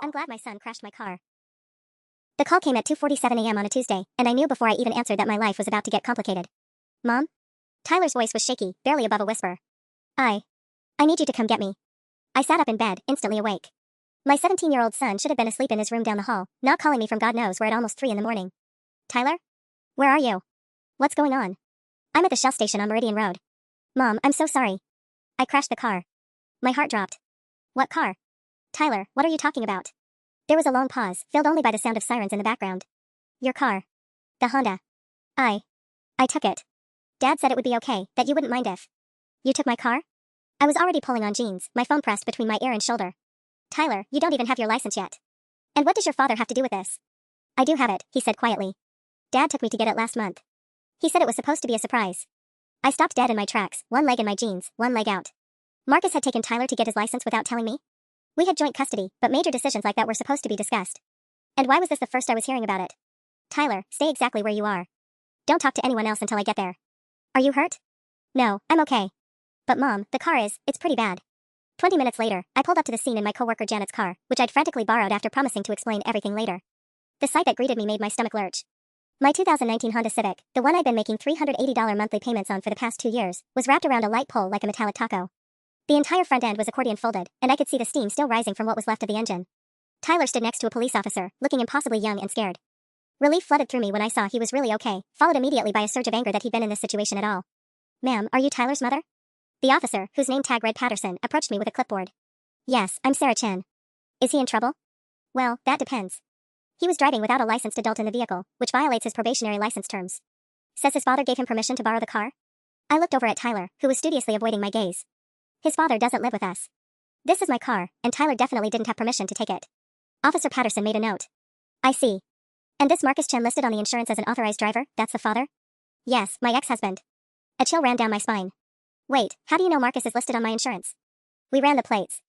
I'm glad my son crashed my car. The call came at 2:47 a.m. on a Tuesday, and I knew before I even answered that my life was about to get complicated. Mom? Tyler's voice was shaky, barely above a whisper. I need you to come get me. I sat up in bed, instantly awake. My 17-year-old son should have been asleep in his room down the hall, not calling me from God knows where at almost 3 in the morning. Tyler? Where are you? What's going on? I'm at the Shell station on Meridian Road. Mom, I'm so sorry. I crashed the car. My heart dropped. What car? Tyler, what are you talking about? There was a long pause, filled only by the sound of sirens in the background. Your car. The Honda. I took it. Dad said it would be okay, that you wouldn't mind if. You took my car? I was already pulling on jeans, my phone pressed between my ear and shoulder. Tyler, you don't even have your license yet. And what does your father have to do with this? I do have it, he said quietly. Dad took me to get it last month. He said it was supposed to be a surprise. I stopped dead in my tracks, one leg in my jeans, one leg out. Marcus had taken Tyler to get his license without telling me? We had joint custody, but major decisions like that were supposed to be discussed. And why was this the first I was hearing about it? Tyler, stay exactly where you are. Don't talk to anyone else until I get there. Are you hurt? No, I'm okay. But Mom, the car it's pretty bad. 20 minutes later, I pulled up to the scene in my coworker Janet's car, which I'd frantically borrowed after promising to explain everything later. The sight that greeted me made my stomach lurch. My 2019 Honda Civic, the one I'd been making $380 monthly payments on for the past 2 years, was wrapped around a light pole like a metallic taco. The entire front end was accordion folded, and I could see the steam still rising from what was left of the engine. Tyler stood next to a police officer, looking impossibly young and scared. Relief flooded through me when I saw he was really okay, followed immediately by a surge of anger that he'd been in this situation at all. Ma'am, are you Tyler's mother? The officer, whose name tag read Patterson, approached me with a clipboard. Yes, I'm Sarah Chen. Is he in trouble? Well, that depends. He was driving without a licensed adult in the vehicle, which violates his probationary license terms. Says his father gave him permission to borrow the car? I looked over at Tyler, who was studiously avoiding my gaze. His father doesn't live with us. This is my car, and Tyler definitely didn't have permission to take it. Officer Patterson made a note. I see. And this Marcus Chen listed on the insurance as an authorized driver, that's the father? Yes, my ex-husband. A chill ran down my spine. Wait, how do you know Marcus is listed on my insurance? We ran the plates.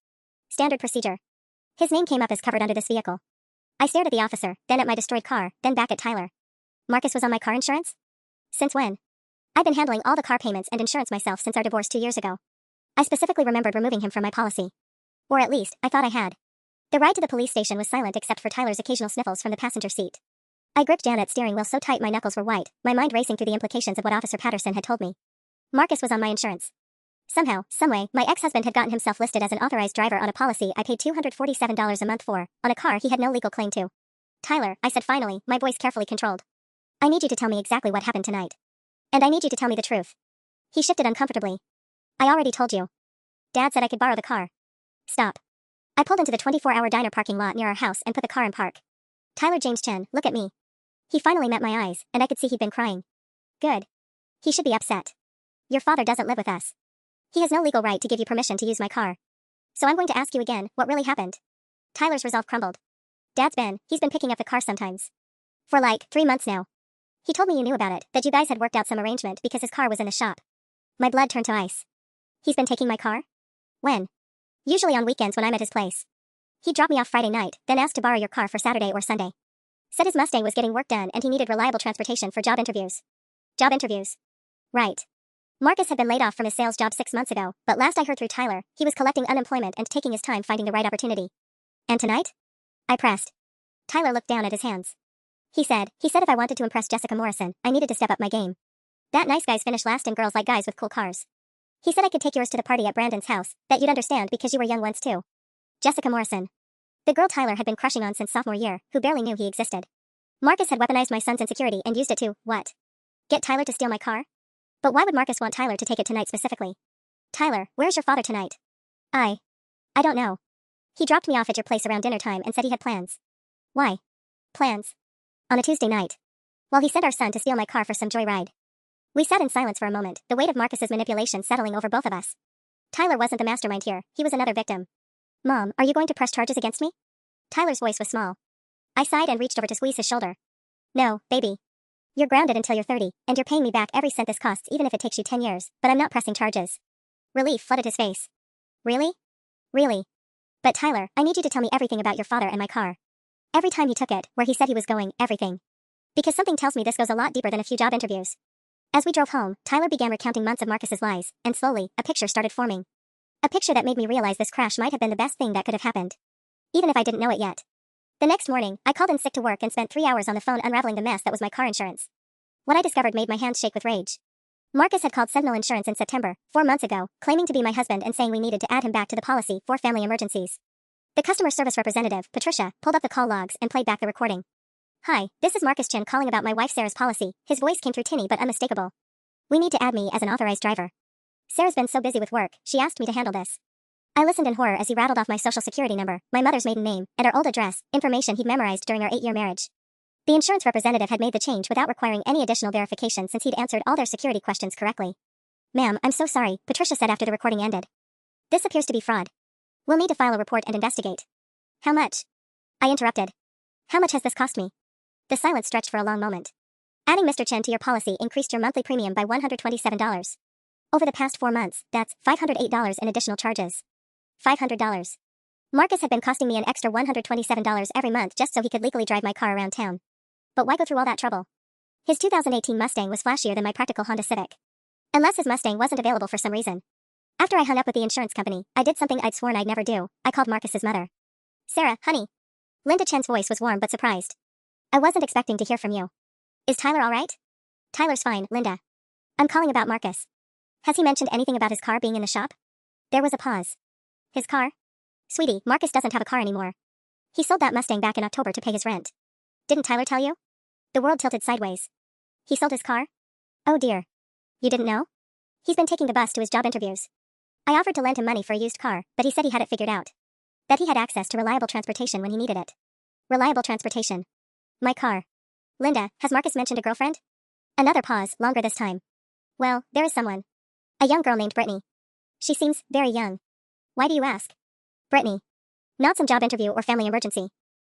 Standard procedure. His name came up as covered under this vehicle. I stared at the officer, then at my destroyed car, then back at Tyler. Marcus was on my car insurance? Since when? I've been handling all the car payments and insurance myself since our divorce 2 years ago. I specifically remembered removing him from my policy. Or at least, I thought I had. The ride to the police station was silent except for Tyler's occasional sniffles from the passenger seat. I gripped Janet's steering wheel so tight my knuckles were white, my mind racing through the implications of what Officer Patterson had told me. Marcus was on my insurance. Somehow, someway, my ex-husband had gotten himself listed as an authorized driver on a policy I paid $247 a month for, on a car he had no legal claim to. Tyler, I said finally, my voice carefully controlled. I need you to tell me exactly what happened tonight. And I need you to tell me the truth. He shifted uncomfortably. I already told you. Dad said I could borrow the car. Stop. I pulled into the 24-hour diner parking lot near our house and put the car in park. Tyler James Chen, look at me. He finally met my eyes, and I could see he'd been crying. Good. He should be upset. Your father doesn't live with us. He has no legal right to give you permission to use my car. So I'm going to ask you again, what really happened? Tyler's resolve crumbled. He's been picking up the car sometimes. For like 3 months now. He told me you knew about it, that you guys had worked out some arrangement because his car was in the shop. My blood turned to ice. He's been taking my car? When? Usually on weekends when I'm at his place. He dropped me off Friday night, then asked to borrow your car for Saturday or Sunday. Said his Mustang was getting work done and he needed reliable transportation for job interviews. Job interviews. Right. Marcus had been laid off from his sales job 6 months ago, but last I heard through Tyler, he was collecting unemployment and taking his time finding the right opportunity. And tonight? I pressed. Tyler looked down at his hands. He said if I wanted to impress Jessica Morrison, I needed to step up my game. That nice guys finish last and girls like guys with cool cars. He said I could take yours to the party at Brandon's house, that you'd understand because you were young once too. Jessica Morrison. The girl Tyler had been crushing on since sophomore year, who barely knew he existed. Marcus had weaponized my son's insecurity and used it to, what? Get Tyler to steal my car? But why would Marcus want Tyler to take it tonight specifically? Tyler, where's your father tonight? I don't know. He dropped me off at your place around dinner time and said he had plans. Why? Plans. On a Tuesday night. While he sent our son to steal my car for some joyride. We sat in silence for a moment, the weight of Marcus's manipulation settling over both of us. Tyler wasn't the mastermind here, he was another victim. Mom, are you going to press charges against me? Tyler's voice was small. I sighed and reached over to squeeze his shoulder. No, baby. You're grounded until you're 30, and you're paying me back every cent this costs even if it takes you 10 years, but I'm not pressing charges. Relief flooded his face. Really? Really? But Tyler, I need you to tell me everything about your father and my car. Every time he took it, where he said he was going, everything. Because something tells me this goes a lot deeper than a few job interviews. As we drove home, Tyler began recounting months of Marcus's lies, and slowly, a picture started forming. A picture that made me realize this crash might have been the best thing that could have happened. even if I didn't know it yet. The next morning, I called in sick to work and spent 3 hours on the phone unraveling the mess that was my car insurance. What I discovered made my hands shake with rage. Marcus had called Sentinel Insurance in September, 4 months ago, claiming to be my husband and saying we needed to add him back to the policy for family emergencies. The customer service representative, Patricia, pulled up the call logs and played back the recording. "Hi, this is Marcus Chin calling about my wife Sarah's policy." His voice came through tinny but unmistakable. "We need to add me as an authorized driver. Sarah's been so busy with work, she asked me to handle this." I listened in horror as he rattled off my social security number, my mother's maiden name, and our old address, information he'd memorized during our 8-year marriage. The insurance representative had made the change without requiring any additional verification since he'd answered all their security questions correctly. "Ma'am, I'm so sorry," Patricia said after the recording ended. "This appears to be fraud. We'll need to file a report and investigate." "How much?" I interrupted. "How much has this cost me?" The silence stretched for a long moment. "Adding Mr. Chen to your policy increased your monthly premium by $127. Over the past 4 months, that's $508 in additional charges. $500. Marcus had been costing me an extra $127 every month just so he could legally drive my car around town. But why go through all that trouble? His 2018 Mustang was flashier than my practical Honda Civic. Unless his Mustang wasn't available for some reason. After I hung up with the insurance company, I did something I'd sworn I'd never do. I called Marcus's mother. "Sarah, honey." Linda Chen's voice was warm but surprised. "I wasn't expecting to hear from you. Is Tyler all right?" "Tyler's fine, Linda. I'm calling about Marcus. Has he mentioned anything about his car being in the shop?" There was a pause. "His car? Sweetie, Marcus doesn't have a car anymore. He sold that Mustang back in October to pay his rent. Didn't Tyler tell you?" The world tilted sideways. "He sold his car? Oh dear. You didn't know? He's been taking the bus to his job interviews. I offered to lend him money for a used car, but he said he had it figured out. That he had access to reliable transportation when he needed it." Reliable transportation. My car. "Linda, has Marcus mentioned a girlfriend?" Another pause, longer this time. "Well, there is someone. A young girl named Brittany. She seems very young." "Why do you ask?" "Brittany. Not some job interview or family emergency.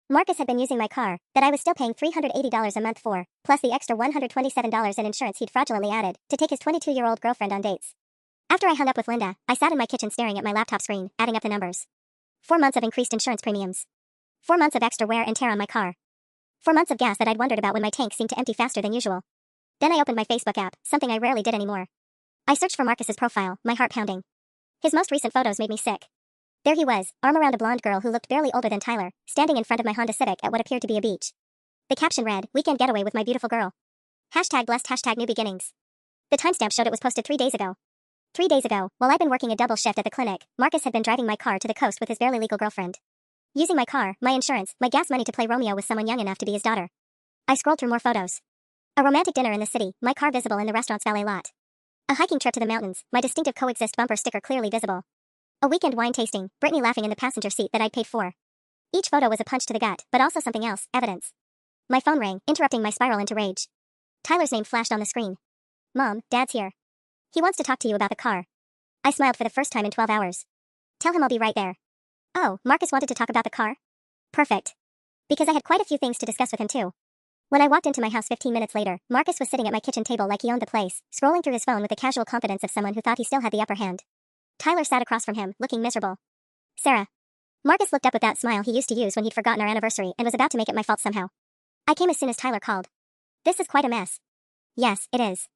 Marcus had been using my car, that I was still paying $380 a month for, plus the extra $127 in insurance he'd fraudulently added, to take his 22-year-old girlfriend on dates." After I hung up with Linda, I sat in my kitchen staring at my laptop screen, adding up the numbers. 4 months of increased insurance premiums. 4 months of extra wear and tear on my car. 4 months of gas that I'd wondered about when my tank seemed to empty faster than usual. Then I opened my Facebook app, something I rarely did anymore. I searched for Marcus's profile, my heart pounding. His most recent photos made me sick. There he was, arm around a blonde girl who looked barely older than Tyler, standing in front of my Honda Civic at what appeared to be a beach. The caption read, "Weekend getaway with my beautiful girl. Hashtag blessed, hashtag new beginnings." The timestamp showed it was posted 3 days ago. 3 days ago, while I'd been working a double shift at the clinic, Marcus had been driving my car to the coast with his barely legal girlfriend. Using my car, my insurance, my gas money to play Romeo with someone young enough to be his daughter. I scrolled through more photos. A romantic dinner in the city, my car visible in the restaurant's valet lot. A hiking trip to the mountains, my distinctive coexist bumper sticker clearly visible. A weekend wine tasting, Brittany laughing in the passenger seat that I'd paid for. Each photo was a punch to the gut, but also something else, evidence. My phone rang, interrupting my spiral into rage. Tyler's name flashed on the screen. "Mom, Dad's here. He wants to talk to you about the car." I smiled for the first time in 12 hours. "Tell him I'll be right there." Oh, Marcus wanted to talk about the car? Perfect. Because I had quite a few things to discuss with him too. When I walked into my house 15 minutes later, Marcus was sitting at my kitchen table like he owned the place, scrolling through his phone with the casual confidence of someone who thought he still had the upper hand. Tyler sat across from him, looking miserable. "Sarah." Marcus looked up with that smile he used to use when he'd forgotten our anniversary and was about to make it my fault somehow. I came as soon as Tyler called. "This is quite a mess." "Yes, it is."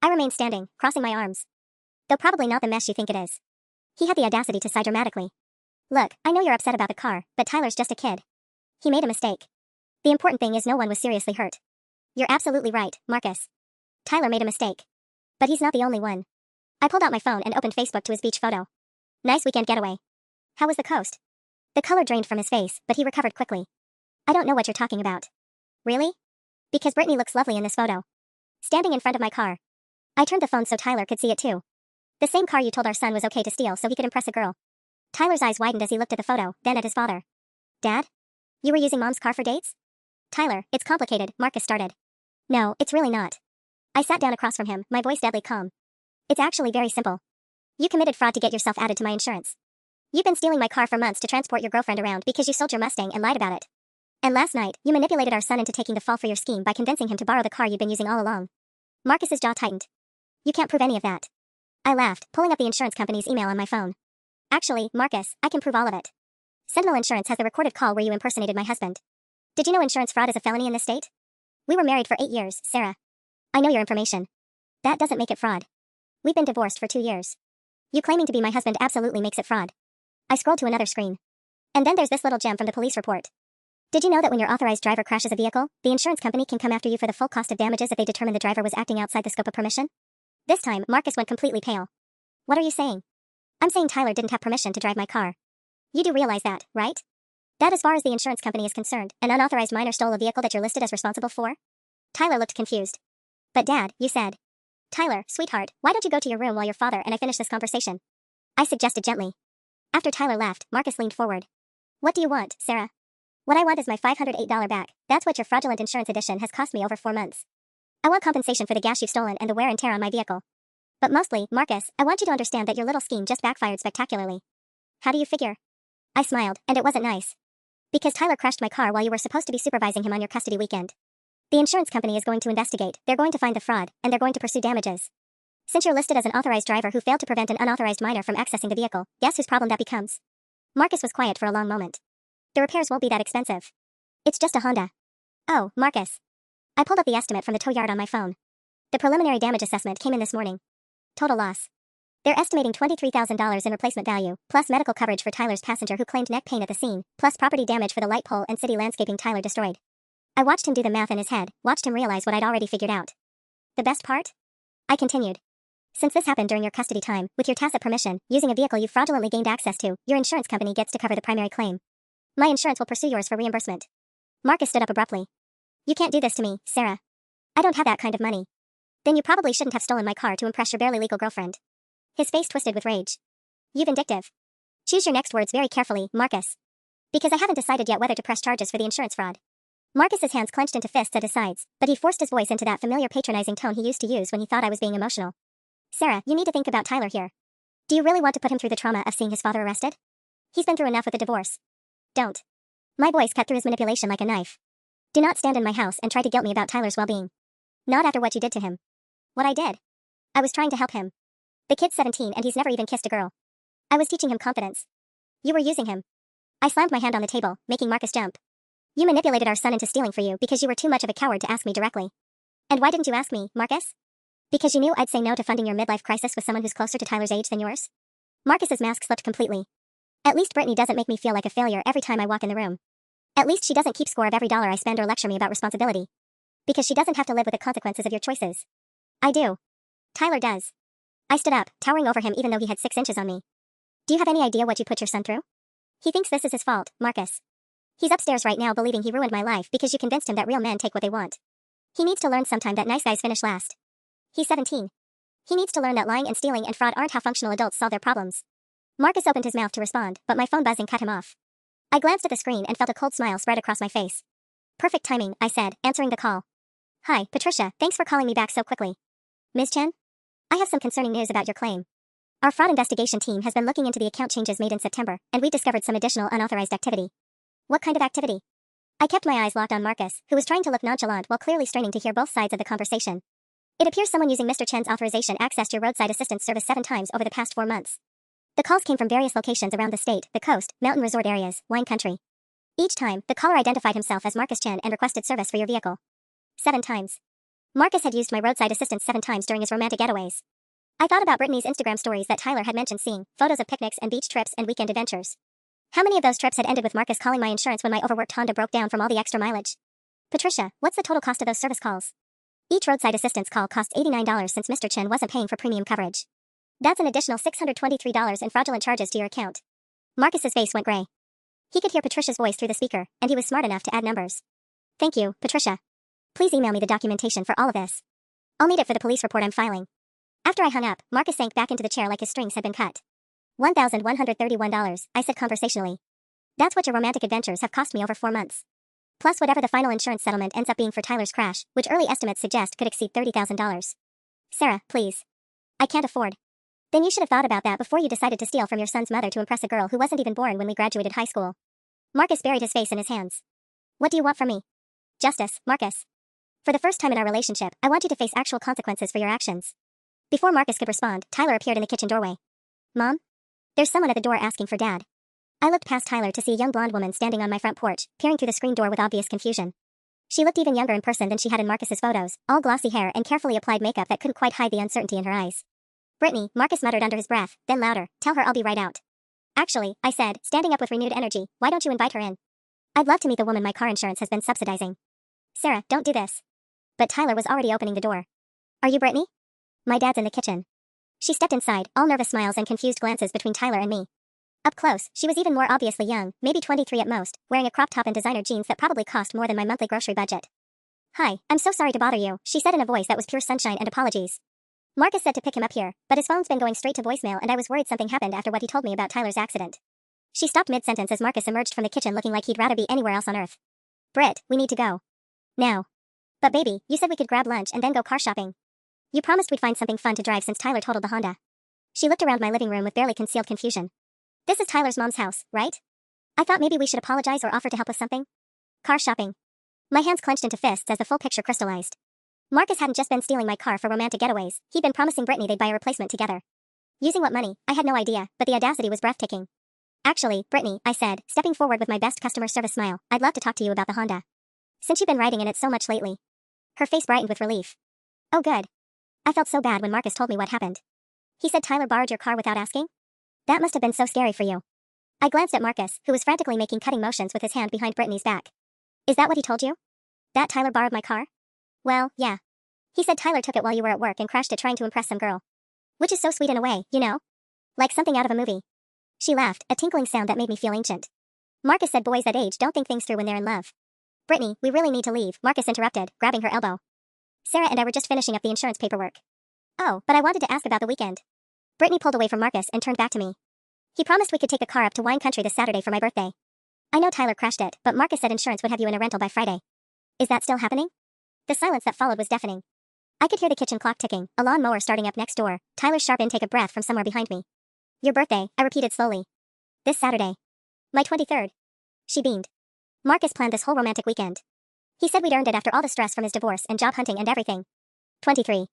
I remained standing, crossing my arms. "Though probably not the mess you think it is." He had the audacity to sigh dramatically. "Look, I know you're upset about the car, but Tyler's just a kid. He made a mistake. The important thing is no one was seriously hurt." "You're absolutely right, Marcus. Tyler made a mistake. But he's not the only one." I pulled out my phone and opened Facebook to his beach photo. Nice weekend getaway. How was the coast? The color drained from his face, but he recovered quickly. "I don't know what you're talking about." "Really?" "Because Brittany looks lovely in this photo. Standing in front of my car." I turned the phone so Tyler could see it too. "The same car you told our son was okay to steal so he could impress a girl." Tyler's eyes widened as he looked at the photo, then at his father. "Dad? You were using Mom's car for dates?" "Tyler, it's complicated," Marcus started. "No, it's really not." I sat down across from him, my voice deadly calm. "It's actually very simple. You committed fraud to get yourself added to my insurance. You've been stealing my car for months to transport your girlfriend around because you sold your Mustang and lied about it. And last night, you manipulated our son into taking the fall for your scheme by convincing him to borrow the car you'd been using all along." Marcus's jaw tightened. "You can't prove any of that." I laughed, pulling up the insurance company's email on my phone. "Actually, Marcus, I can prove all of it. Sentinel Insurance has the recorded call where you impersonated my husband. Did you know insurance fraud is a felony in this state? We were married for 8 years, Sarah. I know your information. That doesn't make it fraud. We've been divorced for 2 years. You claiming to be my husband absolutely makes it fraud." I scrolled to another screen. And then there's this little gem from the police report. Did you know that when your authorized driver crashes a vehicle, the insurance company can come after you for the full cost of damages if they determine the driver was acting outside the scope of permission? This time, Marcus went completely pale. What are you saying? I'm saying Tyler didn't have permission to drive my car. You do realize that, right? That as far as the insurance company is concerned, an unauthorized minor stole a vehicle that you're listed as responsible for? Tyler looked confused. But Dad, you said. Tyler, sweetheart, why don't you go to your room while your father and I finish this conversation? I suggested gently. After Tyler left, Marcus leaned forward. What do you want, Sarah? What I want is my $508 back. That's what your fraudulent insurance edition has cost me over 4 months. I want compensation for the gas you've stolen and the wear and tear on my vehicle. But mostly, Marcus, I want you to understand that your little scheme just backfired spectacularly. How do you figure? I smiled, and it wasn't nice. Because Tyler crashed my car while you were supposed to be supervising him on your custody weekend. The insurance company is going to investigate, they're going to find the fraud, and they're going to pursue damages. Since you're listed as an authorized driver who failed to prevent an unauthorized minor from accessing the vehicle, guess whose problem that becomes? Marcus was quiet for a long moment. The repairs won't be that expensive. It's just a Honda. Oh, Marcus. I pulled up the estimate from the tow yard on my phone. The preliminary damage assessment came in this morning. Total loss. They're estimating $23,000 in replacement value, plus medical coverage for Tyler's passenger who claimed neck pain at the scene, plus property damage for the light pole and city landscaping Tyler destroyed. I watched him do the math in his head, watched him realize what I'd already figured out. The best part? I continued. Since this happened during your custody time, with your tacit permission, using a vehicle you fraudulently gained access to, your insurance company gets to cover the primary claim. My insurance will pursue yours for reimbursement. Marcus stood up abruptly. You can't do this to me, Sarah. I don't have that kind of money. Then you probably shouldn't have stolen my car to impress your barely legal girlfriend. His face twisted with rage. You vindictive. Choose your next words very carefully, Marcus. Because I haven't decided yet whether to press charges for the insurance fraud. Marcus's hands clenched into fists at his sides, but he forced his voice into that familiar patronizing tone he used to use when he thought I was being emotional. Sarah, you need to think about Tyler here. Do you really want to put him through the trauma of seeing his father arrested? He's been through enough with the divorce. Don't. My voice cut through his manipulation like a knife. Do not stand in my house and try to guilt me about Tyler's well-being. Not after what you did to him. What I did? I was trying to help him. The kid's 17 and he's never even kissed a girl. I was teaching him confidence. You were using him. I slammed my hand on the table, making Marcus jump. You manipulated our son into stealing for you because you were too much of a coward to ask me directly. And why didn't you ask me, Marcus? Because you knew I'd say no to funding your midlife crisis with someone who's closer to Tyler's age than yours? Marcus's mask slipped completely. At least Brittany doesn't make me feel like a failure every time I walk in the room. At least she doesn't keep score of every dollar I spend or lecture me about responsibility. Because she doesn't have to live with the consequences of your choices. I do. Tyler does. I stood up, towering over him even though he had 6 inches on me. Do you have any idea what you put your son through? He thinks this is his fault, Marcus. He's upstairs right now believing he ruined my life because you convinced him that real men take what they want. He needs to learn sometime that nice guys finish last. He's 17. He needs to learn that lying and stealing and fraud aren't how functional adults solve their problems. Marcus opened his mouth to respond, but my phone buzzing cut him off. I glanced at the screen and felt a cold smile spread across my face. Perfect timing, I said, answering the call. Hi, Patricia, thanks for calling me back so quickly. Ms. Chen? I have some concerning news about your claim. Our fraud investigation team has been looking into the account changes made in September, and we discovered some additional unauthorized activity. What kind of activity? I kept my eyes locked on Marcus, who was trying to look nonchalant while clearly straining to hear both sides of the conversation. It appears someone using Mr. Chen's authorization accessed your roadside assistance service 7 times over the past 4 months. The calls came from various locations around the state, the coast, mountain resort areas, wine country. Each time, the caller identified himself as Marcus Chen and requested service for your vehicle. 7 times. Marcus had used my roadside assistance 7 times during his romantic getaways. I thought about Brittany's Instagram stories that Tyler had mentioned seeing, photos of picnics and beach trips and weekend adventures. How many of those trips had ended with Marcus calling my insurance when my overworked Honda broke down from all the extra mileage? Patricia, what's the total cost of those service calls? Each roadside assistance call cost $89 since Mr. Chen wasn't paying for premium coverage. That's an additional $623 in fraudulent charges to your account. Marcus's face went gray. He could hear Patricia's voice through the speaker, and he was smart enough to add numbers. Thank you, Patricia. Please email me the documentation for all of this. I'll need it for the police report I'm filing. After I hung up, Marcus sank back into the chair like his strings had been cut. $1,131, I said conversationally. That's what your romantic adventures have cost me over 4 months. Plus whatever the final insurance settlement ends up being for Tyler's crash, which early estimates suggest could exceed $30,000. Sarah, please. I can't afford. Then you should have thought about that before you decided to steal from your son's mother to impress a girl who wasn't even born when we graduated high school. Marcus buried his face in his hands. What do you want from me? Justice, Marcus. For the first time in our relationship, I want you to face actual consequences for your actions. Before Marcus could respond, Tyler appeared in the kitchen doorway. Mom? There's someone at the door asking for Dad. I looked past Tyler to see a young blonde woman standing on my front porch, peering through the screen door with obvious confusion. She looked even younger in person than she had in Marcus's photos, all glossy hair and carefully applied makeup that couldn't quite hide the uncertainty in her eyes. Brittany, Marcus muttered under his breath, then louder, tell her I'll be right out. Actually, I said, standing up with renewed energy, why don't you invite her in? I'd love to meet the woman my car insurance has been subsidizing. Sarah, don't do this. But Tyler was already opening the door. Are you Brittany? My dad's in the kitchen. She stepped inside, all nervous smiles and confused glances between Tyler and me. Up close, she was even more obviously young, maybe 23 at most, wearing a crop top and designer jeans that probably cost more than my monthly grocery budget. Hi, I'm so sorry to bother you, she said in a voice that was pure sunshine and apologies. Marcus said to pick him up here, but his phone's been going straight to voicemail and I was worried something happened after what he told me about Tyler's accident. She stopped mid-sentence as Marcus emerged from the kitchen looking like he'd rather be anywhere else on earth. Britt, we need to go. Now. But baby, you said we could grab lunch and then go car shopping. You promised we'd find something fun to drive since Tyler totaled the Honda. She looked around my living room with barely concealed confusion. This is Tyler's mom's house, right? I thought maybe we should apologize or offer to help with something. Car shopping. My hands clenched into fists as the full picture crystallized. Marcus hadn't just been stealing my car for romantic getaways, he'd been promising Brittany they'd buy a replacement together. Using what money, I had no idea, but the audacity was breathtaking. Actually, Brittany, I said, stepping forward with my best customer service smile, I'd love to talk to you about the Honda. Since you've been riding in it so much lately. Her face brightened with relief. Oh good. I felt so bad when Marcus told me what happened. He said Tyler borrowed your car without asking? That must have been so scary for you. I glanced at Marcus, who was frantically making cutting motions with his hand behind Brittany's back. Is that what he told you? That Tyler borrowed my car? Well, yeah. He said Tyler took it while you were at work and crashed it trying to impress some girl. Which is so sweet in a way, you know? Like something out of a movie. She laughed, a tinkling sound that made me feel ancient. Marcus said boys that age don't think things through when they're in love. Brittany, we really need to leave, Marcus interrupted, grabbing her elbow. Sarah and I were just finishing up the insurance paperwork. Oh, but I wanted to ask about the weekend. Brittany pulled away from Marcus and turned back to me. He promised we could take the car up to wine country this Saturday for my birthday. I know Tyler crashed it, but Marcus said insurance would have you in a rental by Friday. Is that still happening? The silence that followed was deafening. I could hear the kitchen clock ticking, a lawnmower starting up next door, Tyler's sharp intake of breath from somewhere behind me. Your birthday, I repeated slowly. This Saturday. My 23rd. She beamed. Marcus planned this whole romantic weekend. He said we'd earned it after all the stress from his divorce and job hunting and everything. 23.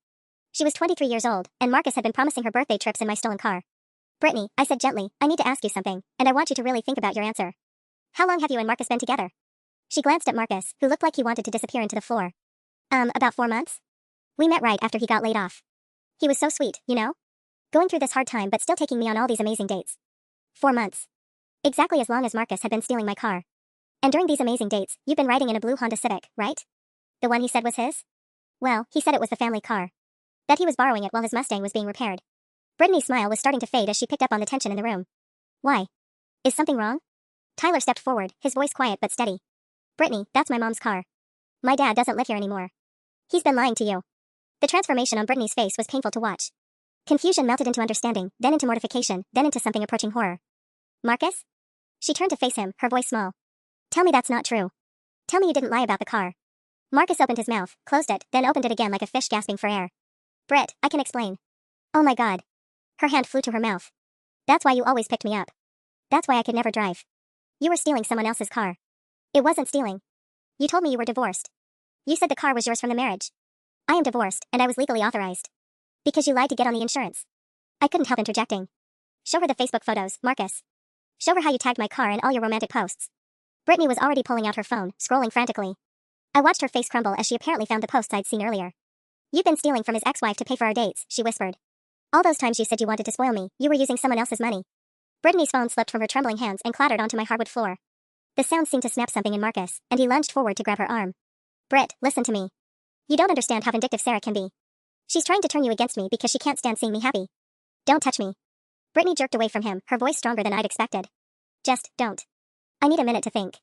She was 23 years old, and Marcus had been promising her birthday trips in my stolen car. Brittany, I said gently, I need to ask you something, and I want you to really think about your answer. How long have you and Marcus been together? She glanced at Marcus, who looked like he wanted to disappear into the floor. About 4 months? We met right after he got laid off. He was so sweet, you know? Going through this hard time but still taking me on all these amazing dates. 4 months. Exactly as long as Marcus had been stealing my car. And during these amazing dates, you've been riding in a blue Honda Civic, right? The one he said was his? Well, he said it was the family car. That he was borrowing it while his Mustang was being repaired. Brittany's smile was starting to fade as she picked up on the tension in the room. Why? Is something wrong? Tyler stepped forward, his voice quiet but steady. Brittany, that's my mom's car. My dad doesn't live here anymore. He's been lying to you. The transformation on Brittany's face was painful to watch. Confusion melted into understanding, then into mortification, then into something approaching horror. Marcus? She turned to face him, her voice small. Tell me that's not true. Tell me you didn't lie about the car. Marcus opened his mouth, closed it, then opened it again like a fish gasping for air. Britt, I can explain. Oh my god. Her hand flew to her mouth. That's why you always picked me up. That's why I could never drive. You were stealing someone else's car. It wasn't stealing. You told me you were divorced. You said the car was yours from the marriage. I am divorced, and I was legally authorized. Because you lied to get on the insurance. I couldn't help interjecting. Show her the Facebook photos, Marcus. Show her how you tagged my car in all your romantic posts. Brittany was already pulling out her phone, scrolling frantically. I watched her face crumble as she apparently found the posts I'd seen earlier. You've been stealing from his ex-wife to pay for our dates, she whispered. All those times you said you wanted to spoil me, you were using someone else's money. Brittany's phone slipped from her trembling hands and clattered onto my hardwood floor. The sound seemed to snap something in Marcus, and he lunged forward to grab her arm. Britt, listen to me. You don't understand how vindictive Sarah can be. She's trying to turn you against me because she can't stand seeing me happy. Don't touch me. Brittany jerked away from him, her voice stronger than I'd expected. Just don't. I need a minute to think.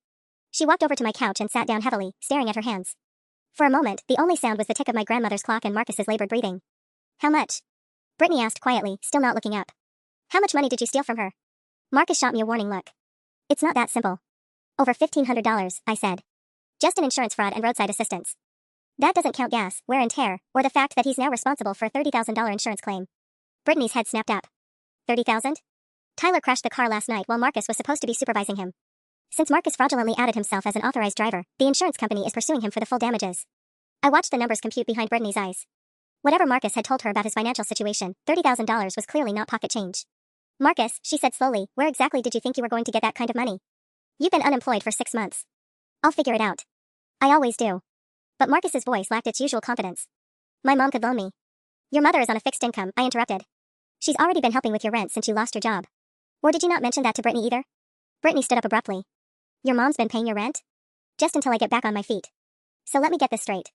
She walked over to my couch and sat down heavily, staring at her hands. For a moment, the only sound was the tick of my grandmother's clock and Marcus's labored breathing. How much? Brittany asked quietly, still not looking up. How much money did you steal from her? Marcus shot me a warning look. It's not that simple. Over $1,500, I said. Just in insurance fraud and roadside assistance. That doesn't count gas, wear and tear, or the fact that he's now responsible for a $30,000 insurance claim. Brittany's head snapped up. $30,000? Tyler crashed the car last night while Marcus was supposed to be supervising him. Since Marcus fraudulently outed himself as an authorized driver, the insurance company is pursuing him for the full damages. I watched the numbers compute behind Brittany's eyes. Whatever Marcus had told her about his financial situation, $30,000 was clearly not pocket change. Marcus, she said slowly, where exactly did you think you were going to get that kind of money? You've been unemployed for 6 months. I'll figure it out. I always do. But Marcus's voice lacked its usual confidence. My mom could loan me. Your mother is on a fixed income, I interrupted. She's already been helping with your rent since you lost your job. Or did you not mention that to Brittany either? Brittany stood up abruptly. Your mom's been paying your rent? Just until I get back on my feet. So let me get this straight.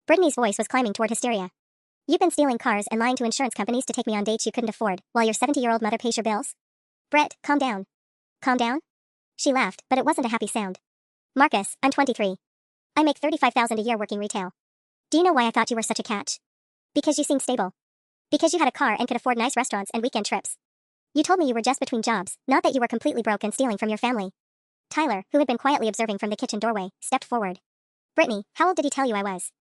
Brittany's voice was climbing toward hysteria. You've been stealing cars and lying to insurance companies to take me on dates you couldn't afford, while your 70-year-old mother pays your bills? Britt, calm down. Calm down? She laughed, but it wasn't a happy sound. Marcus, I'm 23. I make $35,000 a year working retail. Do you know why I thought you were such a catch? Because you seemed stable. Because you had a car and could afford nice restaurants and weekend trips. You told me you were just between jobs, not that you were completely broke and stealing from your family. Tyler, who had been quietly observing from the kitchen doorway, stepped forward. Brittany, how old did he tell you I was?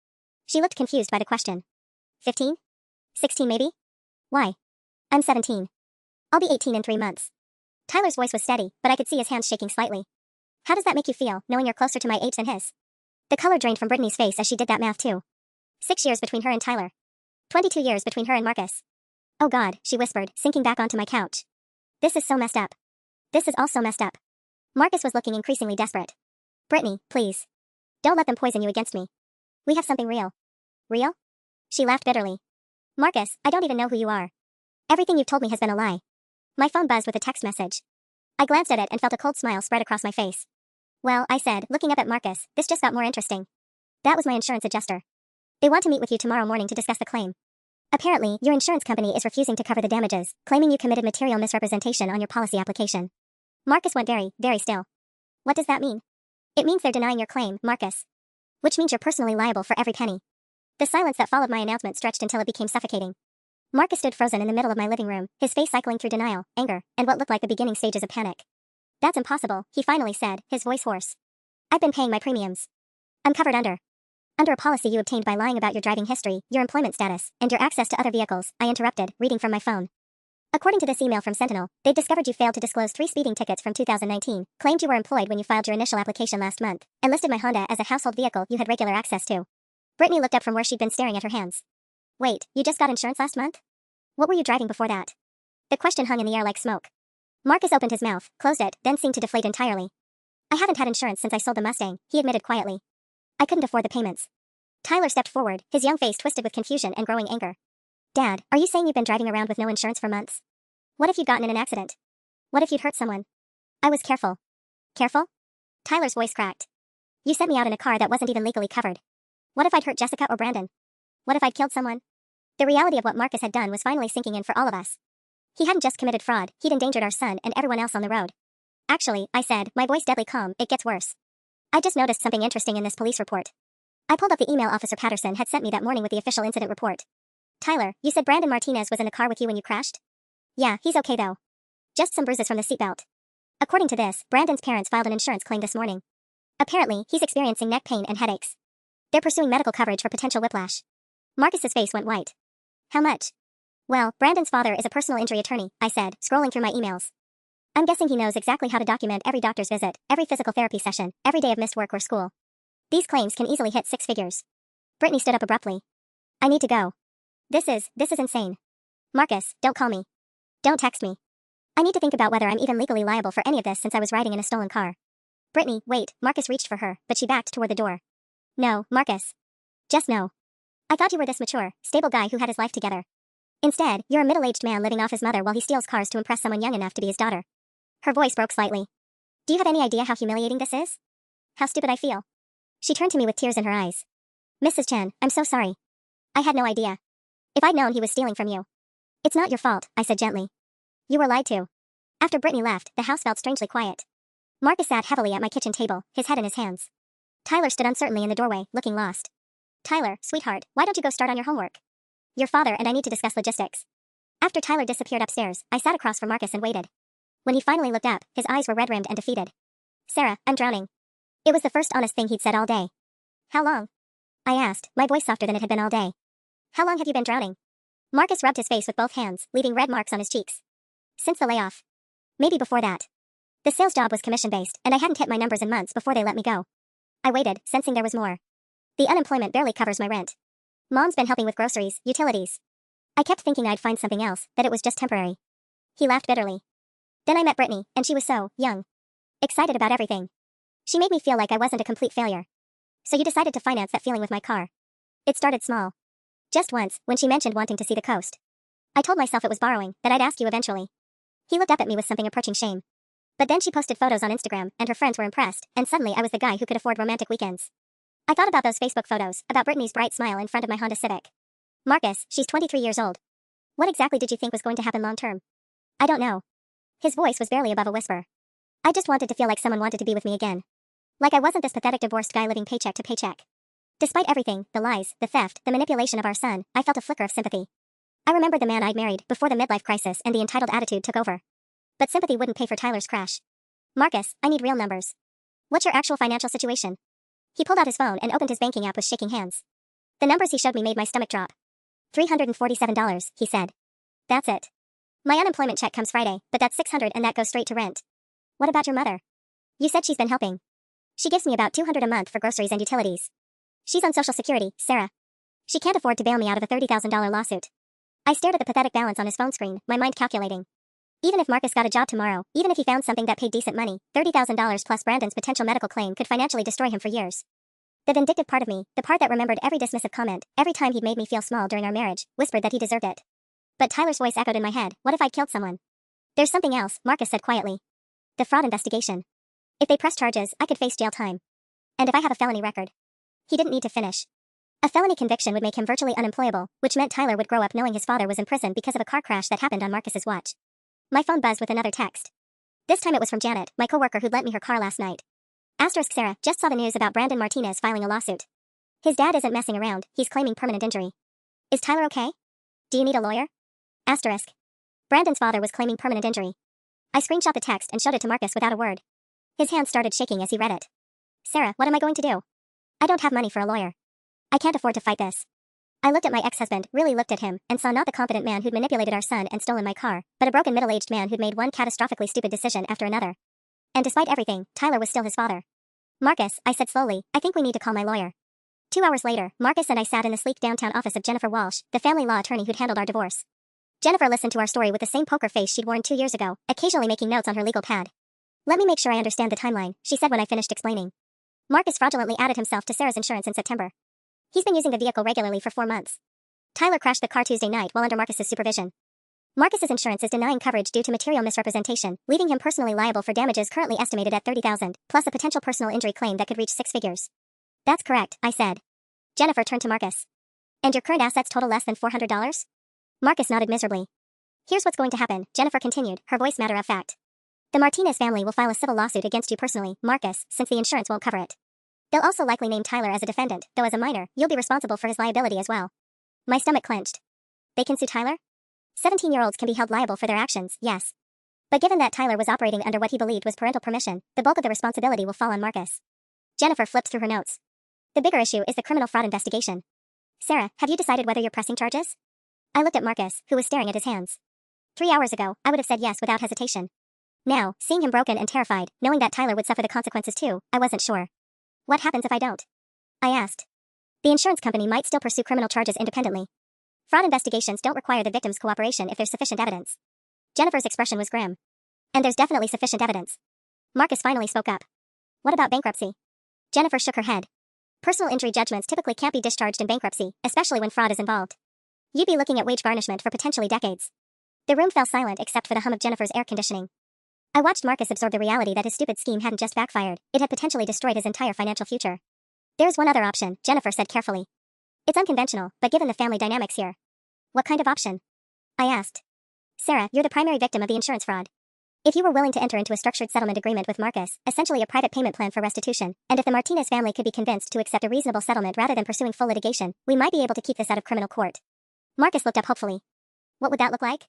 She looked confused by the question. 15? 16 maybe? Why? I'm 17. I'll be 18 in 3 months. Tyler's voice was steady, but I could see his hands shaking slightly. How does that make you feel, knowing you're closer to my age than his? The color drained from Brittany's face as she did that math too. 6 years between her and Tyler. 22 years between her and Marcus. Oh God, she whispered, sinking back onto my couch. This is so messed up. This is all so messed up. Marcus was looking increasingly desperate. Brittany, please. Don't let them poison you against me. We have something real. Real? She laughed bitterly. Marcus, I don't even know who you are. Everything you've told me has been a lie. My phone buzzed with a text message. I glanced at it and felt a cold smile spread across my face. Well, I said, looking up at Marcus, this just got more interesting. That was my insurance adjuster. They want to meet with you tomorrow morning to discuss the claim. Apparently, your insurance company is refusing to cover the damages, claiming you committed material misrepresentation on your policy application. Marcus went very, very still. What does that mean? It means they're denying your claim, Marcus. Which means you're personally liable for every penny. The silence that followed my announcement stretched until it became suffocating. Marcus stood frozen in the middle of my living room, his face cycling through denial, anger, and what looked like the beginning stages of panic. That's impossible, he finally said, his voice hoarse. I've been paying my premiums. I'm covered under a policy you obtained by lying about your driving history, your employment status, and your access to other vehicles, I interrupted, reading from my phone. According to this email from Sentinel, they've discovered you failed to disclose 3 speeding tickets from 2019, claimed you were employed when you filed your initial application last month, and listed my Honda as a household vehicle you had regular access to. Brittany looked up from where she'd been staring at her hands. Wait, you just got insurance last month? What were you driving before that? The question hung in the air like smoke. Marcus opened his mouth, closed it, then seemed to deflate entirely. I haven't had insurance since I sold the Mustang, he admitted quietly. I couldn't afford the payments. Tyler stepped forward, his young face twisted with confusion and growing anger. Dad, are you saying you've been driving around with no insurance for months? What if you'd gotten in an accident? What if you'd hurt someone? I was careful. Careful? Tyler's voice cracked. You sent me out in a car that wasn't even legally covered. What if I'd hurt Jessica or Brandon? What if I'd killed someone? The reality of what Marcus had done was finally sinking in for all of us. He hadn't just committed fraud, he'd endangered our son and everyone else on the road. Actually, I said, my voice deadly calm, it gets worse. I just noticed something interesting in this police report. I pulled up the email Officer Patterson had sent me that morning with the official incident report. Tyler, you said Brandon Martinez was in the car with you when you crashed? Yeah, he's okay though. Just some bruises from the seatbelt. According to this, Brandon's parents filed an insurance claim this morning. Apparently, he's experiencing neck pain and headaches. They're pursuing medical coverage for potential whiplash. Marcus's face went white. How much? Well, Brandon's father is a personal injury attorney, I said, scrolling through my emails. I'm guessing he knows exactly how to document every doctor's visit, every physical therapy session, every day of missed work or school. These claims can easily hit 6 figures. Brittany stood up abruptly. I need to go. This is insane. Marcus, don't call me. Don't text me. I need to think about whether I'm even legally liable for any of this since I was riding in a stolen car. Brittany, wait, Marcus reached for her, but she backed toward the door. No, Marcus. Just no. I thought you were this mature, stable guy who had his life together. Instead, you're a middle-aged man living off his mother while he steals cars to impress someone young enough to be his daughter. Her voice broke slightly. Do you have any idea how humiliating this is? How stupid I feel? She turned to me with tears in her eyes. Mrs. Chen, I'm so sorry. I had no idea. If I'd known he was stealing from you. It's not your fault, I said gently. You were lied to. After Brittany left, the house felt strangely quiet. Marcus sat heavily at my kitchen table, his head in his hands. Tyler stood uncertainly in the doorway, looking lost. Tyler, sweetheart, why don't you go start on your homework? Your father and I need to discuss logistics. After Tyler disappeared upstairs, I sat across from Marcus and waited. When he finally looked up, his eyes were red-rimmed and defeated. Sarah, I'm drowning. It was the first honest thing he'd said all day. How long? I asked, my voice softer than it had been all day. How long have you been drowning? Marcus rubbed his face with both hands, leaving red marks on his cheeks. Since the layoff. Maybe before that. The sales job was commission-based, and I hadn't hit my numbers in months before they let me go. I waited, sensing there was more. The unemployment barely covers my rent. Mom's been helping with groceries, utilities. I kept thinking I'd find something else, that it was just temporary. He laughed bitterly. Then I met Brittany, and she was so young. Excited about everything. She made me feel like I wasn't a complete failure. So you decided to finance that feeling with my car. It started small. Just once, when she mentioned wanting to see the coast. I told myself it was borrowing, that I'd ask you eventually. He looked up at me with something approaching shame. But then she posted photos on Instagram, and her friends were impressed, and suddenly I was the guy who could afford romantic weekends. I thought about those Facebook photos, about Brittany's bright smile in front of my Honda Civic. Marcus, she's 23 years old. What exactly did you think was going to happen long term? I don't know. His voice was barely above a whisper. I just wanted to feel like someone wanted to be with me again. Like I wasn't this pathetic divorced guy living paycheck to paycheck. Despite everything, the lies, the theft, the manipulation of our son, I felt a flicker of sympathy. I remembered the man I'd married before the midlife crisis and the entitled attitude took over. But sympathy wouldn't pay for Tyler's crash. Marcus, I need real numbers. What's your actual financial situation? He pulled out his phone and opened his banking app with shaking hands. The numbers he showed me made my stomach drop. $347, he said. That's it. My unemployment check comes Friday, but that's $600 and that goes straight to rent. What about your mother? You said she's been helping. She gives me about $200 a month for groceries and utilities. She's on Social Security, Sarah. She can't afford to bail me out of a $30,000 lawsuit. I stared at the pathetic balance on his phone screen, my mind calculating. Even if Marcus got a job tomorrow, even if he found something that paid decent money, $30,000 plus Brandon's potential medical claim could financially destroy him for years. The vindictive part of me, the part that remembered every dismissive comment, every time he'd made me feel small during our marriage, whispered that he deserved it. But Tyler's voice echoed in my head, what if I'd killed someone? There's something else, Marcus said quietly. The fraud investigation. If they press charges, I could face jail time. And if I have a felony record. He didn't need to finish. A felony conviction would make him virtually unemployable, which meant Tyler would grow up knowing his father was in prison because of a car crash that happened on Marcus's watch. My phone buzzed with another text. This time it was from Janet, my coworker who'd lent me her car last night. Asterisk Sarah, just saw the news about Brandon Martinez filing a lawsuit. His dad isn't messing around, he's claiming permanent injury. Is Tyler okay? Do you need a lawyer? Asterisk. Brandon's father was claiming permanent injury. I screenshot the text and showed it to Marcus without a word. His hands started shaking as he read it. Sarah, what am I going to do? I don't have money for a lawyer. I can't afford to fight this. I looked at my ex-husband, really looked at him, and saw not the competent man who'd manipulated our son and stolen my car, but a broken middle-aged man who'd made one catastrophically stupid decision after another. And despite everything, Tyler was still his father. Marcus, I said slowly, I think we need to call my lawyer. 2 hours later, Marcus and I sat in the sleek downtown office of Jennifer Walsh, the family law attorney who'd handled our divorce. Jennifer listened to our story with the same poker face she'd worn 2 years ago, occasionally making notes on her legal pad. Let me make sure I understand the timeline, she said when I finished explaining. Marcus fraudulently added himself to Sarah's insurance in September. He's been using the vehicle regularly for 4 months. Tyler crashed the car Tuesday night while under Marcus's supervision. Marcus's insurance is denying coverage due to material misrepresentation, leaving him personally liable for damages currently estimated at $30,000, plus a potential personal injury claim that could reach 6 figures. That's correct, I said. Jennifer turned to Marcus. And your current assets total less than $400? Marcus nodded miserably. Here's what's going to happen, Jennifer continued, her voice matter of fact. The Martinez family will file a civil lawsuit against you personally, Marcus, since the insurance won't cover it. They'll also likely name Tyler as a defendant, though as a minor, you'll be responsible for his liability as well. My stomach clenched. They can sue Tyler? 17-year-olds can be held liable for their actions, yes. But given that Tyler was operating under what he believed was parental permission, the bulk of the responsibility will fall on Marcus. Jennifer flipped through her notes. The bigger issue is the criminal fraud investigation. Sarah, have you decided whether you're pressing charges? I looked at Marcus, who was staring at his hands. 3 hours ago, I would have said yes without hesitation. Now, seeing him broken and terrified, knowing that Tyler would suffer the consequences too, I wasn't sure. What happens if I don't? I asked. The insurance company might still pursue criminal charges independently. Fraud investigations don't require the victim's cooperation if there's sufficient evidence. Jennifer's expression was grim. And there's definitely sufficient evidence. Marcus finally spoke up. What about bankruptcy? Jennifer shook her head. Personal injury judgments typically can't be discharged in bankruptcy, especially when fraud is involved. You'd be looking at wage garnishment for potentially decades. The room fell silent except for the hum of Jennifer's air conditioning. I watched Marcus absorb the reality that his stupid scheme hadn't just backfired, it had potentially destroyed his entire financial future. There's one other option, Jennifer said carefully. It's unconventional, but given the family dynamics here. What kind of option? I asked. Sarah, you're the primary victim of the insurance fraud. If you were willing to enter into a structured settlement agreement with Marcus, essentially a private payment plan for restitution, and if the Martinez family could be convinced to accept a reasonable settlement rather than pursuing full litigation, we might be able to keep this out of criminal court. Marcus looked up hopefully. What would that look like?